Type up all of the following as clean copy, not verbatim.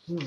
Hello.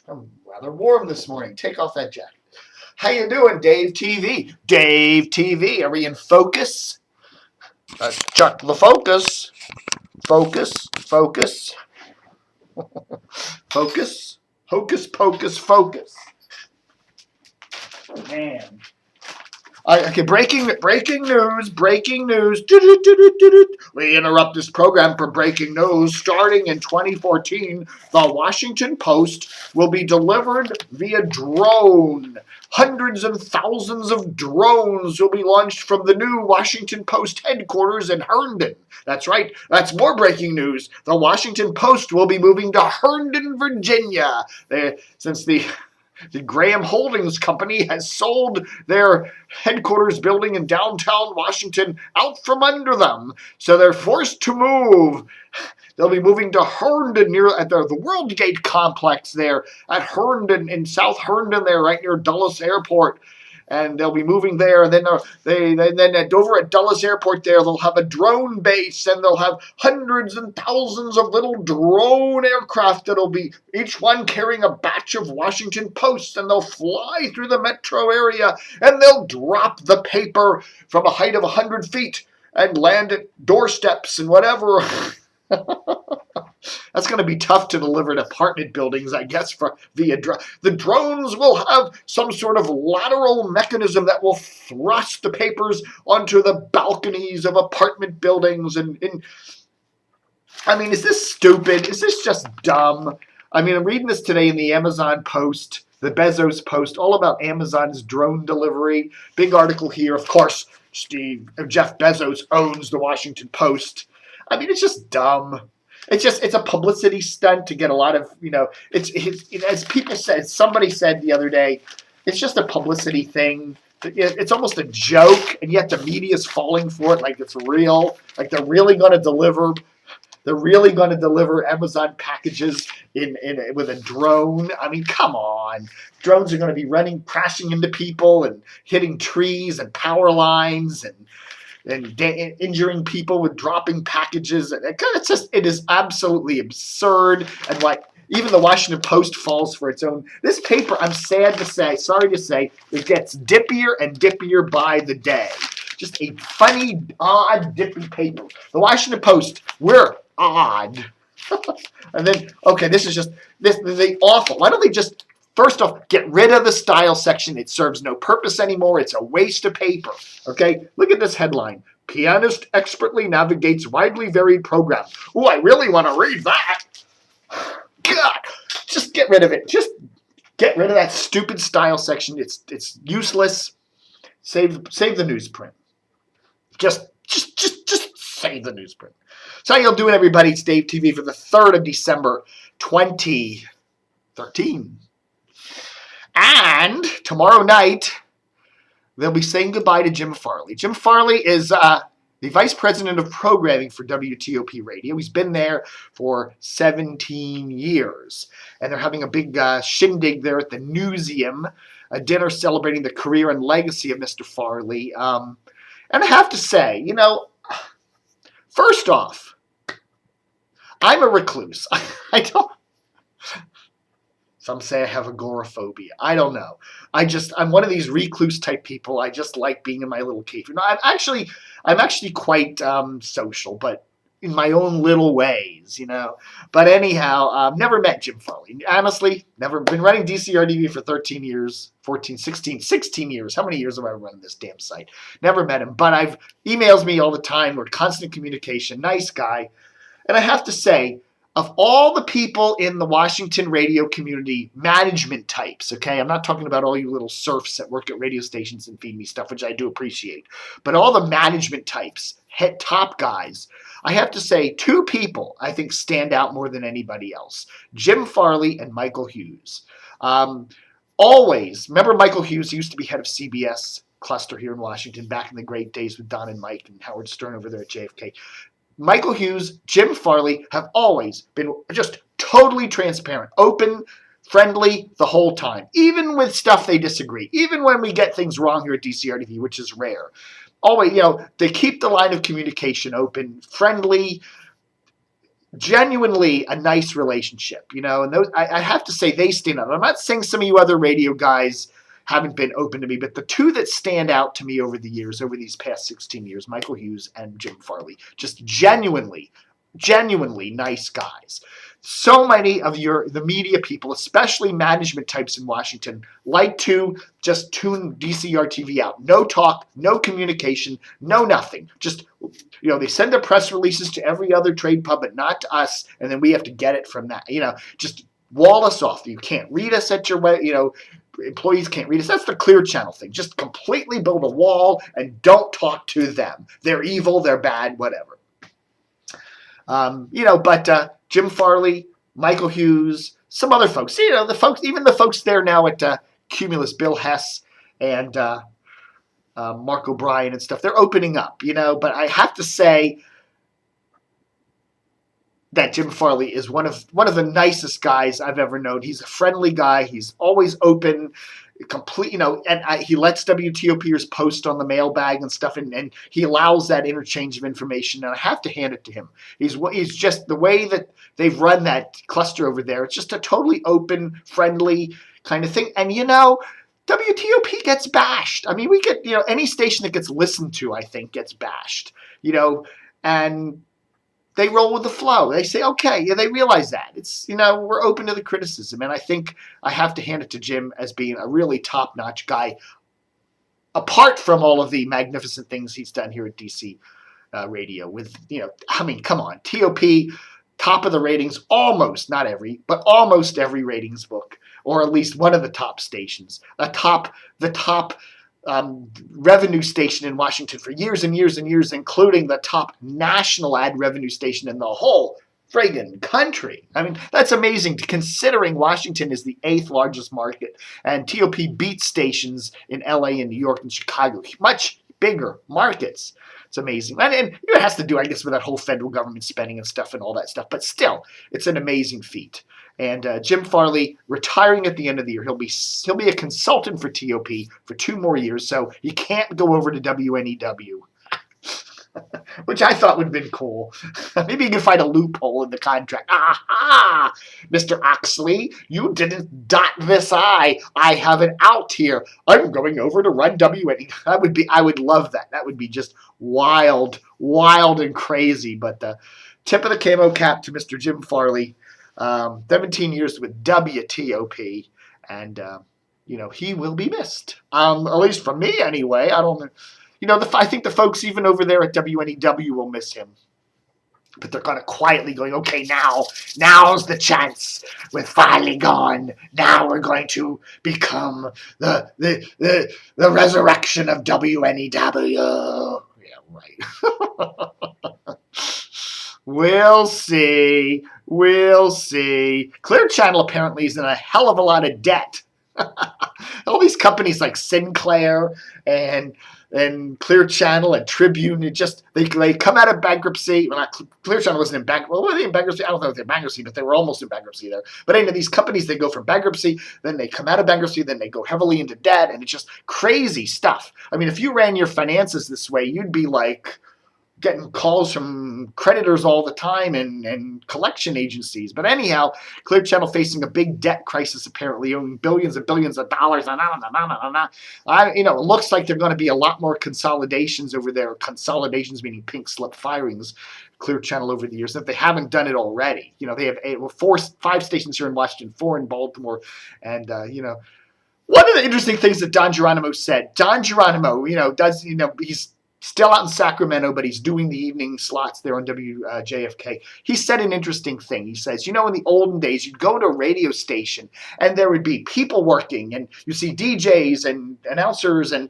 I'm rather warm this morning. Take off that jacket. How you doing, Dave TV? Dave TV, are we in focus? Chuck the focus. Focus. Focus. Hocus pocus focus. Man. Okay, breaking news. We interrupt this program for breaking news. Starting in 2014, the Washington Post will be delivered via drone. Hundreds and thousands of drones will be launched from the new Washington Post headquarters in Herndon. That's right, that's more breaking news. The Washington Post will be moving to Herndon, Virginia, since the Graham Holdings Company has sold their headquarters building in downtown Washington out from under them. So they're forced to move. They'll be moving to Herndon at the Worldgate complex there at Herndon, in South Herndon there, right near Dulles Airport. And they'll be moving there, and then over at Dulles Airport there, they'll have a drone base, and they'll have hundreds and thousands of little drone aircraft that'll be each one carrying a batch of Washington Posts, and they'll fly through the metro area, and they'll drop the paper from a height of 100 feet and land at doorsteps and whatever. That's going to be tough to deliver in apartment buildings, I guess, via drone. The drones will have some sort of lateral mechanism that will thrust the papers onto the balconies of apartment buildings. I mean, is this stupid? Is this just dumb? I mean, I'm reading this today in the Amazon Post, the Bezos Post, all about Amazon's drone delivery. Big article here. Of course, Jeff Bezos owns the Washington Post. I mean, it's just dumb. It's a publicity stunt to get a lot of, it's as people said, somebody said the other day, it's just a publicity thing. It's almost a joke, and yet the media is falling for it like it's real. Like they're really going to deliver. They're really going to deliver Amazon packages with a drone. I mean, come on. Drones are going to be crashing into people and hitting trees and power lines and injuring people with dropping packages. It is absolutely absurd. And even the Washington Post falls for its own. This paper, I'm sorry to say, it gets dippier and dippier by the day. Just a funny, odd, dippy paper. The Washington Post, we're odd. And then, okay, this is awful. Why don't they just, first off, get rid of the style section? It serves no purpose anymore. It's a waste of paper. Okay, look at this headline. Pianist expertly navigates widely varied program. Oh, I really want to read that. God, just get rid of it. Just get rid of that stupid style section. It's useless. Save the newsprint. Just save the newsprint. So how y'all doing, everybody? It's Dave TV for the 3rd of December, 2013. And tomorrow night, they'll be saying goodbye to Jim Farley. Jim Farley is the vice president of programming for WTOP Radio. He's been there for 17 years. And they're having a big shindig there at the Newseum, a dinner celebrating the career and legacy of Mr. Farley. And I have to say, first off, I'm a recluse. I don't. Some say I have agoraphobia. I don't know. I'm one of these recluse type people. I just like being in my little cave. I'm actually quite social, but in my own little ways, But anyhow, I've never met Jim Farley. Honestly, never been running DCRTV for 13 years, 14, 16 years. How many years have I run this damn site? Never met him, but emails me all the time. We're constant communication. Nice guy. And I have to say, of all the people in the Washington radio community, management types, okay? I'm not talking about all you little serfs that work at radio stations and feed me stuff, which I do appreciate. But all the management types, top guys, I have to say 2 people I think stand out more than anybody else. Jim Farley and Michael Hughes. Always, remember Michael Hughes used to be head of CBS cluster here in Washington back in the great days with Don and Mike and Howard Stern over there at JFK. Michael Hughes, Jim Farley have always been just totally transparent, open, friendly the whole time, even with stuff they disagree, even when we get things wrong here at DCRTV, which is rare. always, they keep the line of communication open, friendly, genuinely a nice relationship, and those, I have to say, they stand out. I'm not saying some of you other radio guys haven't been open to me, but the two that stand out to me over the years, over these past 16 years, Michael Hughes and Jim Farley, just genuinely nice guys. So many of the media people, especially management types in Washington, like to just tune DCRTV out. No talk, no communication, no nothing. Just, they send their press releases to every other trade pub, but not to us, and then we have to get it from that. Just wall us off. You can't read us at your way, employees can't read us. That's the Clear Channel thing. Just completely build a wall and don't talk to them. They're evil, they're bad, whatever. But Jim Farley, Michael Hughes, some other folks, even the folks there now at Cumulus, Bill Hess and Mark O'Brien and stuff, they're opening up, but I have to say that Jim Farley is one of the nicest guys I've ever known. He's a friendly guy. He's always open, complete, and he lets WTOPers post on the mailbag and stuff, and he allows that interchange of information, and I have to hand it to him. He's just, the way that they've run that cluster over there, it's just a totally open, friendly kind of thing. And, WTOP gets bashed. I mean, we get, any station that gets listened to, I think, gets bashed, and they roll with the flow. They say, okay, yeah, they realize that. It's, we're open to the criticism. And I think I have to hand it to Jim as being a really top-notch guy, apart from all of the magnificent things he's done here at DC Radio with, come on, TOP, top of the ratings, almost, not every, but almost every ratings book, or at least one of the top stations, the top revenue station in Washington for years and years and years, including the top national ad revenue station in the whole friggin' country. I mean, that's amazing, considering Washington is the 8th largest market, and TOP beats stations in LA and New York and Chicago, much bigger markets. It's amazing. And it has to do, I guess, with that whole federal government spending and stuff and all that stuff. But still, it's an amazing feat. And Jim Farley retiring at the end of the year. He'll be a consultant for TOP for 2 more years, so he can't go over to WNEW, which I thought would have been cool. Maybe you can find a loophole in the contract. Aha! Mr. Oxley, you didn't dot this I. I have an out here. I'm going over to run WNEW. I would love that. That would be just wild and crazy. But tip of the camo cap to Mr. Jim Farley. 17 years with WTOP, and he will be missed. At least from me, anyway. I don't know. I think the folks even over there at WNEW will miss him, but they're kind of quietly going, okay, now's the chance. We're finally gone. Now we're going to become the resurrection of WNEW. Yeah, right. We'll see. Clear Channel apparently is in a hell of a lot of debt. All these companies like Sinclair and Clear Channel and Tribune, they come out of bankruptcy. Well, Clear Channel wasn't in bankruptcy. Well, were they in bankruptcy? I don't know if they're in bankruptcy, but they were almost in bankruptcy there. But anyway, these companies, they go from bankruptcy, then they come out of bankruptcy, then they go heavily into debt, and it's just crazy stuff. I mean, if you ran your finances this way, you'd be like getting calls from creditors all the time and collection agencies. But anyhow, Clear Channel facing a big debt crisis, apparently owing billions and billions of dollars. It looks like there are going to be a lot more consolidations over there. Consolidations meaning pink slip firings. Clear Channel over the years, if they haven't done it already. They have 5 stations here in Washington, 4 in Baltimore, and one of the interesting things that Don Geronimo said. Don Geronimo, he's still out in Sacramento, but he's doing the evening slots there on WJFK. He said an interesting thing. He says, in the olden days, you'd go to a radio station and there would be people working, and you see DJs and announcers and,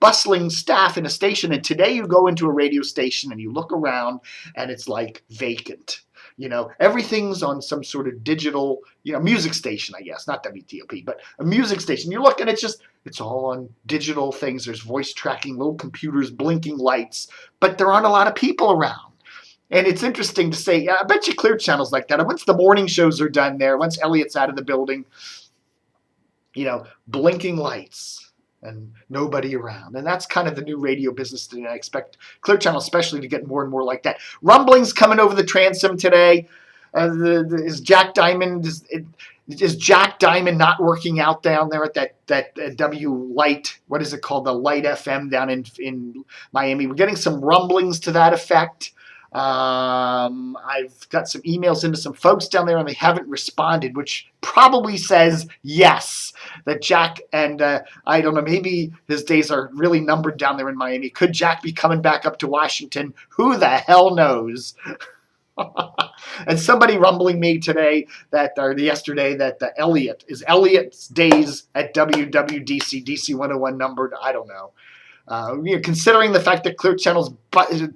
bustling staff in a station. And today you go into a radio station and you look around and it's like vacant. Everything's on some sort of digital, music station, I guess, not WTOP, but a music station. You look and it's all on digital things. There's voice tracking, little computers, blinking lights, but there aren't a lot of people around. And it's interesting to say, I bet you Clear Channel's like that. And once the morning shows are done there, once Elliot's out of the building, blinking lights. and nobody around. And that's kind of the new radio business today. I expect Clear Channel especially to get more and more like that. Rumblings coming over the transom today. Is Jack Diamond not working out down there at that W Light? What is it called? The Light FM down in Miami. We're getting some rumblings to that effect. I've got some emails into some folks down there and they haven't responded, which probably says yes, that Jack and I don't know, maybe his days are really numbered down there in Miami. Could Jack be coming back up to Washington? Who the hell knows? And somebody rumbling me today yesterday that Elliot's days at WWDC DC 101 numbered. I don't know. Considering the fact that Clear Channel's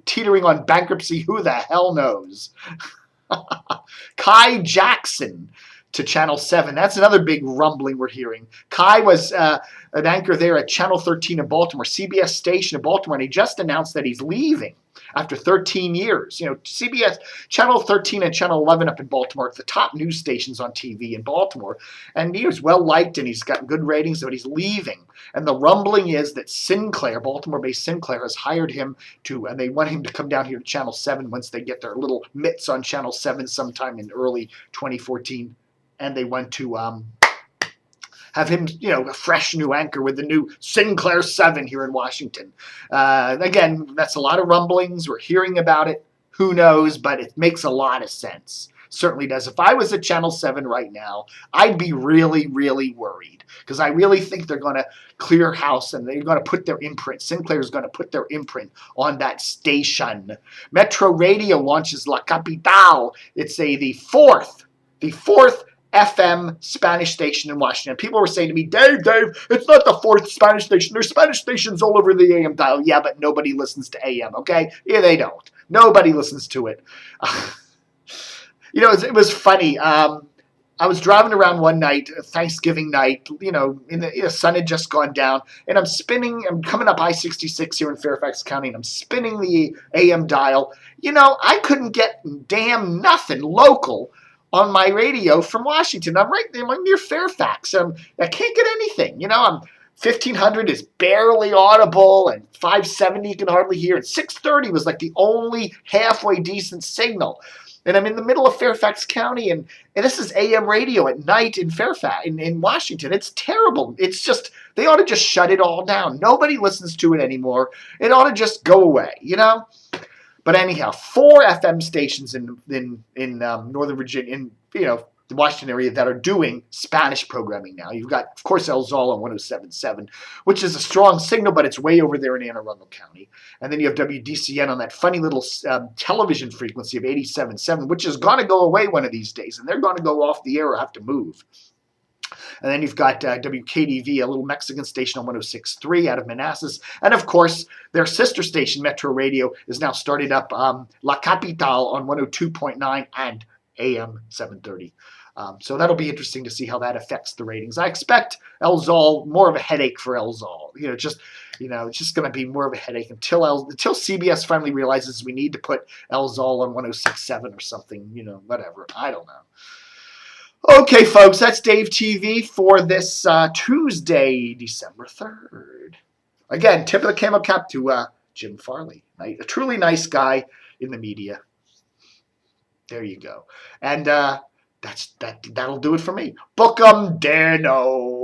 teetering on bankruptcy, who the hell knows? Kai Jackson to Channel 7. That's another big rumbling we're hearing. Kai was an anchor there at Channel 13 in Baltimore, CBS station in Baltimore, and he just announced that he's leaving after 13 years. CBS, Channel 13 and Channel 11 up in Baltimore, it's the top news stations on TV in Baltimore. And he was well-liked and he's got good ratings, but he's leaving. And the rumbling is that Sinclair, Baltimore-based Sinclair, has hired him and they want him to come down here to Channel 7 once they get their little mitts on Channel 7 sometime in early 2014. And they want to have him, a fresh new anchor with the new Sinclair 7 here in Washington. Again, that's a lot of rumblings. We're hearing about it. Who knows? But it makes a lot of sense. Certainly does. If I was at Channel 7 right now, I'd be really, really worried because I really think they're going to clear house and they're going to put their imprint. Sinclair's going to put their imprint on that station. Metro Radio launches La Capital. It's the fourth FM Spanish station in Washington. People were saying to me, Dave, it's not the fourth Spanish station. There's Spanish stations all over the AM dial. Yeah, but nobody listens to AM, okay? Yeah, they don't. Nobody listens to it. It was funny. I was driving around one night, Thanksgiving night, the sun had just gone down, and I'm coming up I-66 here in Fairfax County, and I'm spinning the AM dial. I couldn't get damn nothing local on my radio from Washington. I'm near Fairfax. I can't get anything. 1500 is barely audible, and 570 you can hardly hear, and 630 was like the only halfway decent signal. And I'm in the middle of Fairfax County, and this is AM radio at night in Fairfax, in Washington. It's terrible. It's just, they ought to just shut it all down. Nobody listens to it anymore. It ought to just go away, But anyhow, 4 FM stations in Northern Virginia, in the Washington area, that are doing Spanish programming now. You've got, of course, El Zol on 107.7, which is a strong signal, but it's way over there in Anne Arundel County. And then you have WDCN on that funny little television frequency of 87.7, which is going to go away one of these days, and they're going to go off the air or have to move. And then you've got WKDV, a little Mexican station on 106.3 out of Manassas. And, of course, their sister station, Metro Radio, is now started up La Capital on 102.9 and AM 730. So that'll be interesting to see how that affects the ratings. I expect El Zol, more of a headache for El Zol. It's just going to be more of a headache until CBS finally realizes we need to put El Zol on 106.7 or something, whatever. I don't know. Okay, folks, that's Dave TV for this Tuesday, December 3rd. Again, tip of the camel cap to Jim Farley, a truly nice guy in the media. There you go. And that'll do it for me. Book 'em, dare no.